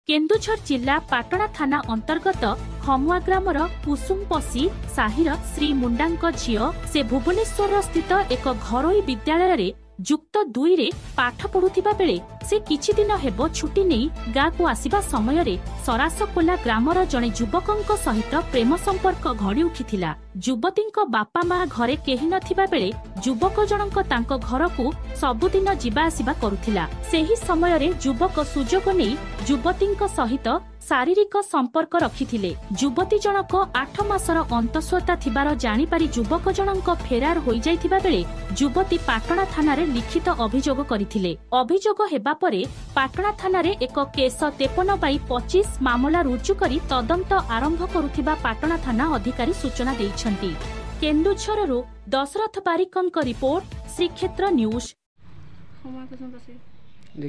केन्दुझर जिला पाटणा थाना अंतर्गत खमुआ ग्रामर कुसुमपसी साहिर श्री मुंडांक झियो से भुवनेश्वर स्थित एक घरोई विद्यालय जुक्त 2 रे पाठ पढ़ुथिबा बेले से किछि दिन हेबो छुट्टी नहीं गाँ को आसिबा समय रे सरासकोला ग्रामर जणे युवकंक सहित प्रेम संपर्क घड़ी उठिथिला। युवतींक बापा माँ घरे केही नथिबा बेले युवक जनक तांको घर को सबुदिन जिबा आसिबा करुथिला। सेही समय रे युवक सुजोग नहीं युवतींक सहित शारीरिक संपर्क रखिथिले। युवती जनक 8 मासर अंतस्वता थिबार जानि पारि युवक जनक फेरार होई जाइथिबा बेले युवती पाटणा थाना रे लिखित अभियोग करिथिले। अभियोग हेबा परे पाटणा थाना रे एक केस 53/25 मामला रुजु करी तदंत आरंभ करुथिबा पाटणा थाना अधिकारी सूचना दैछंती। केन्दुझररु दशरथ बारिकंक रिपोर्ट श्रीक्षेत्र न्यूज।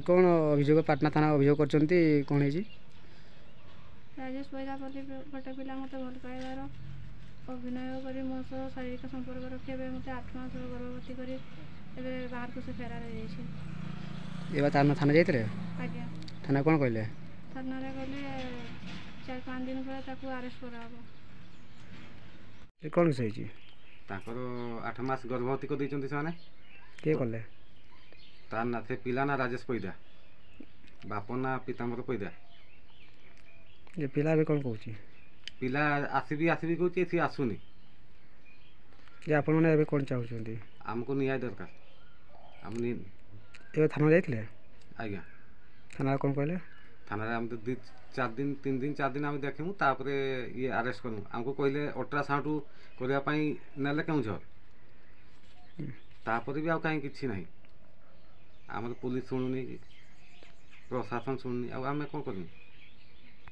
कौन अभियोग पाटना थाना अभियोग करछंती कोन हेजी? राजेश प्रजापति गोटे पिला मत भल पाइबार अभिनय कर मो सह शारीरिक संपर्क रखे मत 8 मास गर्भवती कर बाहर को से फेरार हो थाना जाइए? आज्ञा थाना कौन कहले? थाना कहले 4-5 दिन पर ताकू अरेस्ट करा कौन सही 8 मास गर्भवती को देइचंती से माने के कले? तार ना थे पिला ना राजेश पैदा बाप ना पिताम्बर पैदा ये पिला भी कौन कहूची? पिला आसीबी कहूची सी आसुनी। ये आपण माने एबे कोन चाहुचंती? हमको न्याय दरकार। हम ए थाना जाइतले? आज्ञा थाना कौन कहले? थाना रे हम तो 3 दिन 4 दिन हम देखिमु तापरे ये अरेस्ट करमु। हमको कहले अल्ट्रासाउंड करिया पई नेले केउझर तापरे भी आ काई किछि नाही। हमर पुलिस सुनुनी प्रशासन सुनुनी आ हमें कोन करमु?